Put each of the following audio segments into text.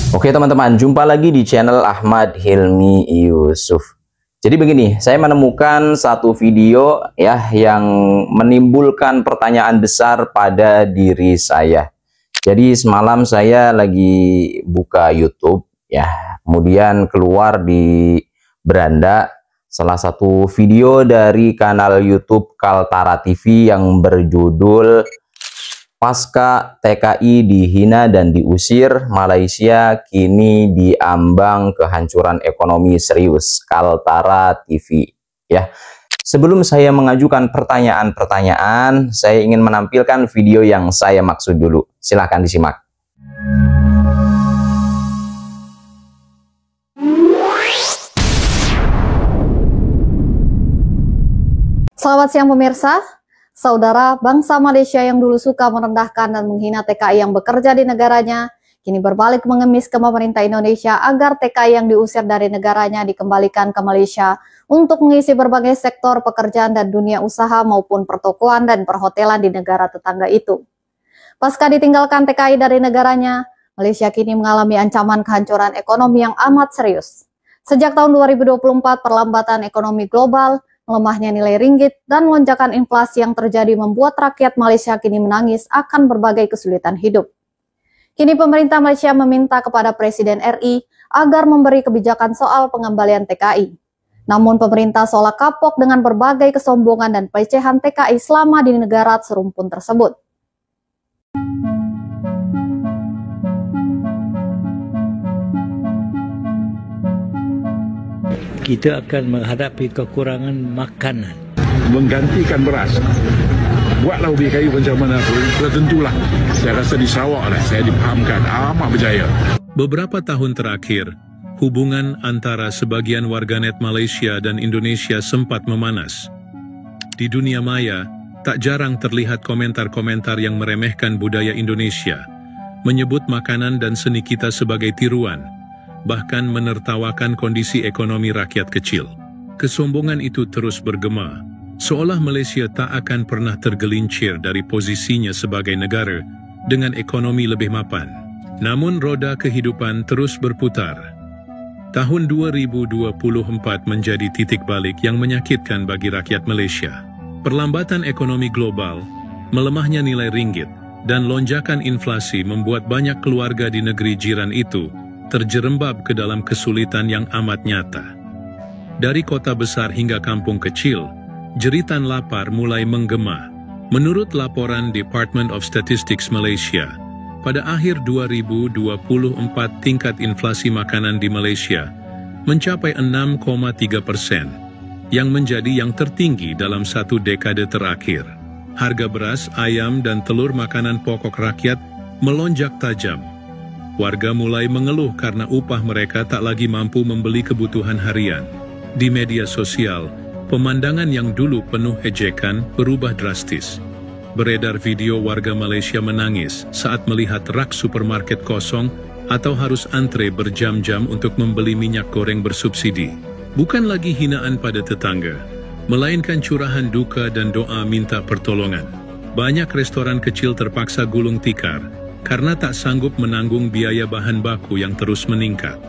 Oke teman-teman, jumpa lagi di channel Ahmad Hilmi Yusuf. Jadi begini, saya menemukan satu video ya yang menimbulkan pertanyaan besar pada diri saya. Jadi semalam saya lagi buka YouTube ya, kemudian keluar di beranda salah satu video dari kanal YouTube Kaltara TV yang berjudul Pasca TKI dihina dan diusir, Malaysia kini diambang kehancuran ekonomi serius. Kaltara TV ya. Sebelum saya mengajukan pertanyaan-pertanyaan, saya ingin menampilkan video yang saya maksud dulu. Silahkan disimak. Selamat siang pemirsa. Saudara bangsa Malaysia yang dulu suka merendahkan dan menghina TKI yang bekerja di negaranya, kini berbalik mengemis ke pemerintah Indonesia agar TKI yang diusir dari negaranya dikembalikan ke Malaysia untuk mengisi berbagai sektor pekerjaan dan dunia usaha maupun pertokoan dan perhotelan di negara tetangga itu. Pasca ditinggalkan TKI dari negaranya, Malaysia kini mengalami ancaman kehancuran ekonomi yang amat serius. Sejak tahun 2024, perlambatan ekonomi global, melemahnya nilai ringgit, dan lonjakan inflasi yang terjadi membuat rakyat Malaysia kini menangis akan berbagai kesulitan hidup. Kini pemerintah Malaysia meminta kepada Presiden RI agar memberi kebijakan soal pengembalian TKI. Namun pemerintah seolah kapok dengan berbagai kesombongan dan pelecehan TKI selama di negara serumpun tersebut. Kita akan menghadapi kekurangan makanan. Menggantikan beras. Buatlah ubi kayu macam mana pun, tentulah. Saya rasa di Sarawak lah, saya dipahamkan amat berjaya. Beberapa tahun terakhir, hubungan antara sebagian warganet Malaysia dan Indonesia sempat memanas. Di dunia maya, tak jarang terlihat komentar-komentar yang meremehkan budaya Indonesia, menyebut makanan dan seni kita sebagai tiruan, bahkan menertawakan kondisi ekonomi rakyat kecil. Kesombongan itu terus bergema, seolah Malaysia tak akan pernah tergelincir dari posisinya sebagai negara dengan ekonomi lebih mapan. Namun roda kehidupan terus berputar. Tahun 2024 menjadi titik balik yang menyakitkan bagi rakyat Malaysia. Perlambatan ekonomi global, melemahnya nilai ringgit, dan lonjakan inflasi membuat banyak keluarga di negeri jiran itu terjerembab ke dalam kesulitan yang amat nyata. Dari kota besar hingga kampung kecil, jeritan lapar mulai menggema. Menurut laporan Department of Statistics Malaysia, pada akhir 2024 tingkat inflasi makanan di Malaysia mencapai 6,3%, yang menjadi yang tertinggi dalam satu dekade terakhir. Harga beras, ayam, dan telur makanan pokok rakyat melonjak tajam. Warga mulai mengeluh karena upah mereka tak lagi mampu membeli kebutuhan harian. Di media sosial, pemandangan yang dulu penuh ejekan berubah drastis. Beredar video warga Malaysia menangis saat melihat rak supermarket kosong atau harus antre berjam-jam untuk membeli minyak goreng bersubsidi. Bukan lagi hinaan pada tetangga, melainkan curahan duka dan doa minta pertolongan. Banyak restoran kecil terpaksa gulung tikar karena tak sanggup menanggung biaya bahan baku yang terus meningkat.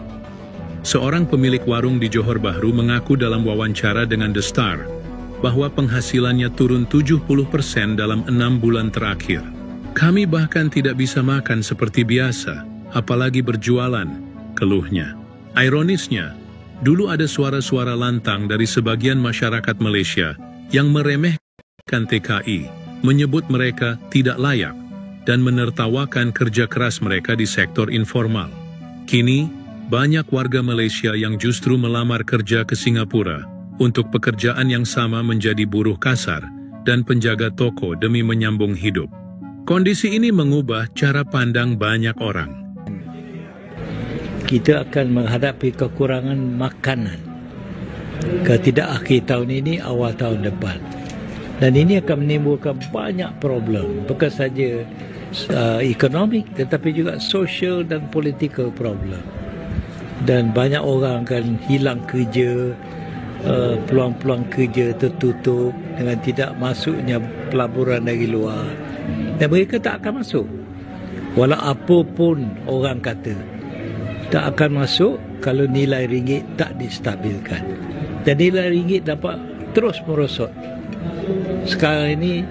Seorang pemilik warung di Johor Bahru mengaku dalam wawancara dengan The Star bahwa penghasilannya turun 70% dalam 6 bulan terakhir. Kami bahkan tidak bisa makan seperti biasa, apalagi berjualan, keluhnya. Ironisnya, dulu ada suara-suara lantang dari sebagian masyarakat Malaysia yang meremehkan TKI, menyebut mereka tidak layak, dan menertawakan kerja keras mereka di sektor informal. Kini, banyak warga Malaysia yang justru melamar kerja ke Singapura untuk pekerjaan yang sama menjadi buruh kasar dan penjaga toko demi menyambung hidup. Kondisi ini mengubah cara pandang banyak orang. Kita akan menghadapi kekurangan makanan ke tidak akhir tahun ini, awal tahun depan. Dan ini akan menimbulkan banyak problem, bukan saja ekonomik tetapi juga social dan political problem. Dan banyak orang akan hilang kerja, peluang-peluang kerja tertutup dengan tidak masuknya pelaburan dari luar. Dan mereka tak akan masuk. Walau apa pun orang kata. tak akan masuk kalau nilai ringgit tak distabilkan. Dan nilai ringgit dapat terus merosot. Sekarang ini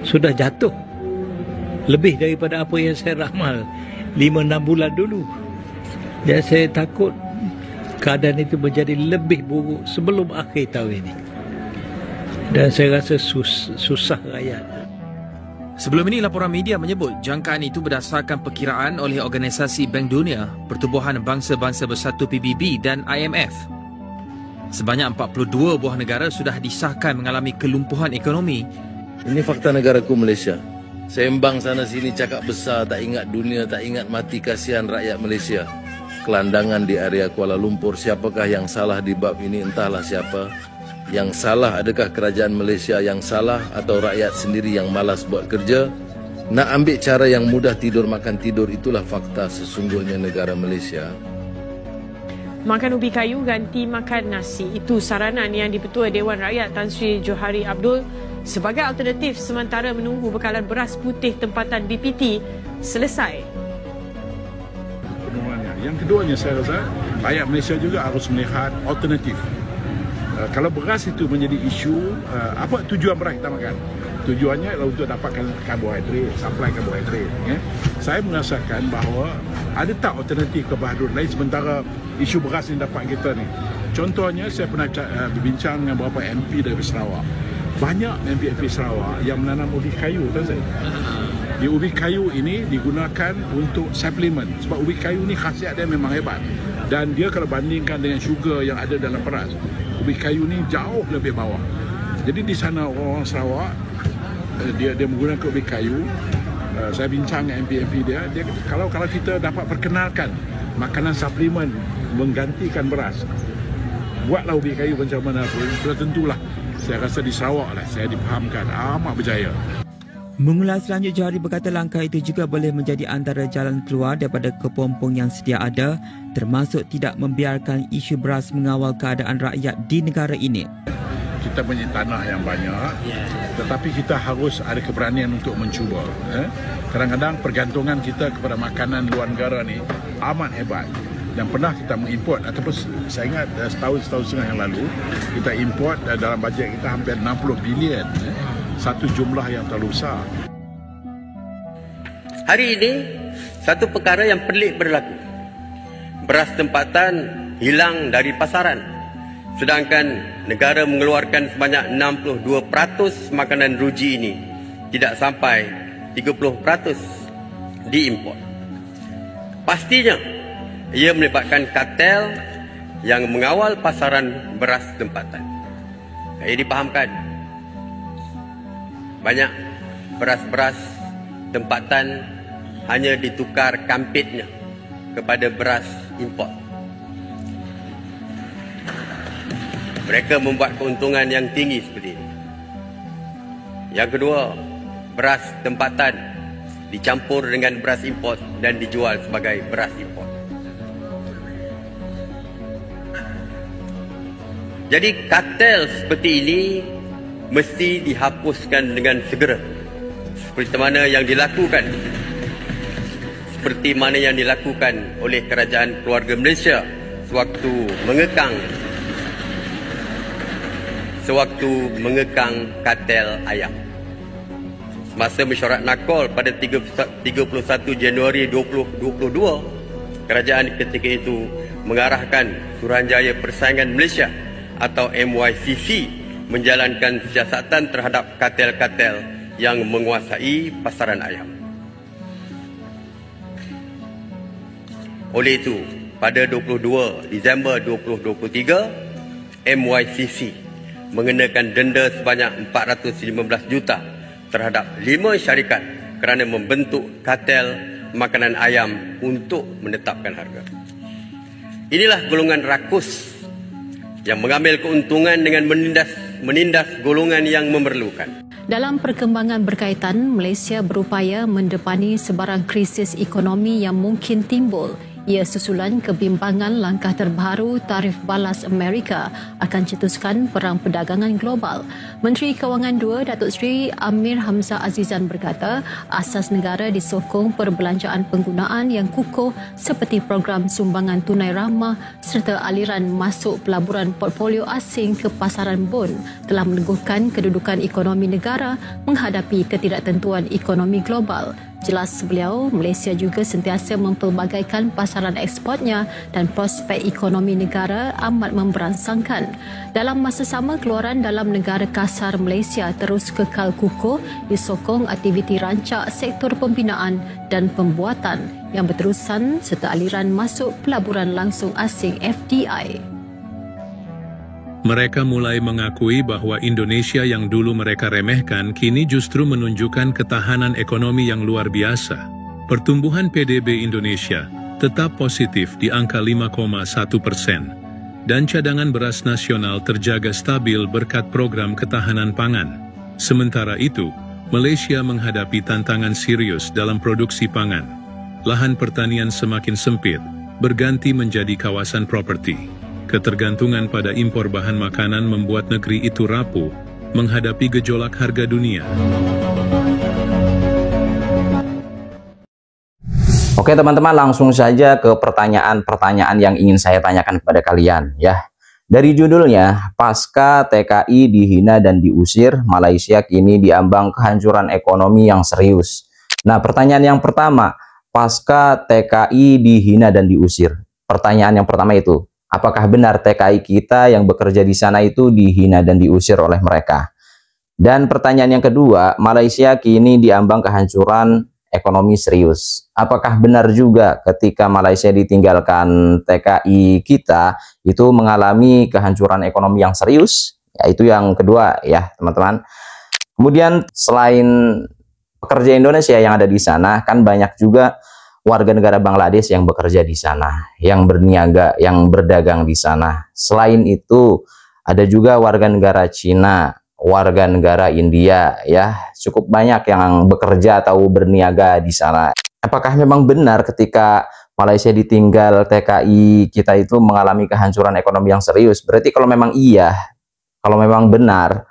sudah jatuh lebih daripada apa yang saya ramal 5-6 bulan dulu. Dan saya takut keadaan itu menjadi lebih buruk sebelum akhir tahun ini. Dan saya rasa susah rakyat. Sebelum ini, laporan media menyebut jangkaan itu berdasarkan perkiraan oleh Organisasi Bank Dunia, Pertubuhan Bangsa-Bangsa Bersatu PBB dan IMF. Sebanyak 42 buah negara sudah disahkan mengalami kelumpuhan ekonomi. Ini fakta negaraku Malaysia. Sembang sana sini cakap besar, tak ingat dunia, tak ingat mati, kasihan rakyat Malaysia. Kelandangan di area Kuala Lumpur, siapakah yang salah di bab ini, entahlah siapa. Yang salah adakah kerajaan Malaysia yang salah atau rakyat sendiri yang malas buat kerja? Nak ambil cara yang mudah tidur makan tidur, itulah fakta sesungguhnya negara Malaysia. Makan ubi kayu ganti makan nasi. Itu saranan yang di-Petua Dewan Rakyat Tan Sri Johari Abdul sebagai alternatif sementara menunggu bekalan beras putih tempatan BPT selesai. Yang keduanya saya rasa rakyat Malaysia juga harus melihat alternatif. Kalau beras itu menjadi isu, apa tujuan beras kita makan? Tujuannya adalah untuk dapatkan karbohidrat, supply karbohidrat. Saya merasakan bahawa ada tak alternatif karbohidrat lain sementara isu beras yang dapat kita ni. Contohnya saya pernah berbincang dengan beberapa MP dari Sarawak. Banyak MP Sarawak yang menanam ubi kayu, tahu saya. Di ubi kayu ini digunakan untuk suplemen sebab ubi kayu ni khasiat dia memang hebat. Dan dia kalau bandingkan dengan sugar yang ada dalam beras, ubi kayu ni jauh lebih bawah. Jadi di sana orang Sarawak dia menggunakan ubi kayu. Saya bincang dengan MP dia kalau kita dapat perkenalkan makanan suplemen menggantikan beras, buatlah ubi kayu macam mana pun, sudah tentulah saya rasa di Sarawak lah saya dipahamkan amat berjaya. Mengulas lanjut, Johari berkata langkah itu juga boleh menjadi antara jalan keluar daripada kepompong yang sedia ada, termasuk tidak membiarkan isu beras mengawal keadaan rakyat di negara ini. Kita punya tanah yang banyak, tetapi kita harus ada keberanian untuk mencuba. Kadang-kadang pergantungan kita kepada makanan luar negara ni amat hebat. Dan pernah kita mengimport, ataupun saya ingat setahun setengah yang lalu, kita import dalam bajet kita hampir 60 bilion. Satu jumlah yang terlalu besar. Hari ini, satu perkara yang pelik berlaku. Beras tempatan hilang dari pasaran. Sedangkan negara mengeluarkan sebanyak 62% makanan ruji ini. Tidak sampai 30% diimport. Pastinya, ia melibatkan kartel yang mengawal pasaran beras tempatan. Ia dipahamkan. Banyak beras-beras tempatan hanya ditukar kampitnya kepada beras import. Mereka membuat keuntungan yang tinggi seperti ini. Yang kedua, beras tempatan dicampur dengan beras import dan dijual sebagai beras import. Jadi kartel seperti ini mesti dihapuskan dengan segera. Seperti mana yang dilakukan oleh kerajaan keluarga Malaysia sewaktu mengekang kartel ayam. Semasa mesyuarat nakol pada 31 Januari 2022, kerajaan ketika itu mengarahkan Suruhanjaya Persaingan Malaysia atau MYCC menjalankan siasatan terhadap kartel-kartel yang menguasai pasaran ayam. Oleh itu, pada 22 Disember 2023, MYCC mengenakan denda sebanyak 415 juta terhadap 5 syarikat kerana membentuk kartel makanan ayam untuk menetapkan harga. Inilah golongan rakus yang mengambil keuntungan dengan menindas golongan yang memerlukan. Dalam perkembangan berkaitan, Malaysia berupaya mendepani sebarang krisis ekonomi yang mungkin timbul. Ia susulan kebimbangan langkah terbaru tarif balas Amerika akan cetuskan perang perdagangan global. Menteri Kewangan II, Datuk Seri Amir Hamzah Azizan berkata, asas negara disokong perbelanjaan penggunaan yang kukuh seperti program sumbangan tunai ramah serta aliran masuk pelaburan portfolio asing ke pasaran bon telah meneguhkan kedudukan ekonomi negara menghadapi ketidaktentuan ekonomi global. Jelas beliau, Malaysia juga sentiasa mempelbagaikan pasaran ekspornya dan prospek ekonomi negara amat memberangsangkan. Dalam masa sama, keluaran dalam negara kasar Malaysia terus kekal kukuh disokong aktiviti rancak sektor pembinaan dan pembuatan yang berterusan serta aliran masuk pelaburan langsung asing FDI. Mereka mulai mengakui bahwa Indonesia yang dulu mereka remehkan kini justru menunjukkan ketahanan ekonomi yang luar biasa. Pertumbuhan PDB Indonesia tetap positif di angka 5,1%, dan cadangan beras nasional terjaga stabil berkat program ketahanan pangan. Sementara itu, Malaysia menghadapi tantangan serius dalam produksi pangan. Lahan pertanian semakin sempit, berganti menjadi kawasan properti. Ketergantungan pada impor bahan makanan membuat negeri itu rapuh menghadapi gejolak harga dunia. Oke teman-teman, langsung saja ke pertanyaan-pertanyaan yang ingin saya tanyakan kepada kalian ya. Dari judulnya, pasca TKI dihina dan diusir, Malaysia kini diambang kehancuran ekonomi yang serius. Nah, pertanyaan yang pertama, pasca TKI dihina dan diusir. Pertanyaan yang pertama itu, apakah benar TKI kita yang bekerja di sana itu dihina dan diusir oleh mereka? Dan pertanyaan yang kedua, Malaysia kini diambang kehancuran ekonomi serius. Apakah benar juga ketika Malaysia ditinggalkan TKI kita itu mengalami kehancuran ekonomi yang serius? Ya, itu yang kedua ya teman-teman. Kemudian selain pekerja Indonesia yang ada di sana, kan banyak juga warga negara Bangladesh yang bekerja di sana, yang berniaga, yang berdagang di sana. Selain itu, ada juga warga negara Cina, warga negara India, ya, cukup banyak yang bekerja atau berniaga di sana. Apakah memang benar ketika Malaysia ditinggal TKI kita itu mengalami kehancuran ekonomi yang serius? Berarti kalau memang iya, kalau memang benar,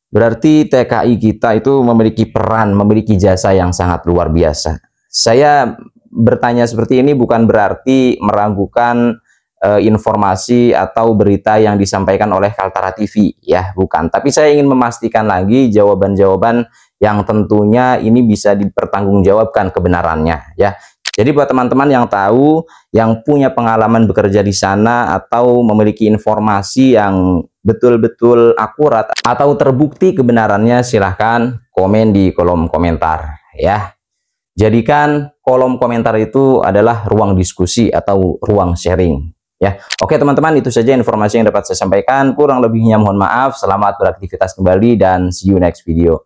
berarti TKI kita itu memiliki peran, memiliki jasa yang sangat luar biasa. Saya bertanya seperti ini bukan berarti meragukan informasi atau berita yang disampaikan oleh Kaltara TV ya, bukan. Tapi saya ingin memastikan lagi jawaban-jawaban yang tentunya ini bisa dipertanggungjawabkan kebenarannya ya. Jadi buat teman-teman yang tahu, yang punya pengalaman bekerja di sana atau memiliki informasi yang betul-betul akurat atau terbukti kebenarannya, silahkan komen di kolom komentar ya. Jadikan kolom komentar itu adalah ruang diskusi atau ruang sharing ya. Oke teman-teman, itu saja informasi yang dapat saya sampaikan. Kurang lebihnya mohon maaf. Selamat beraktivitas kembali dan see you next video.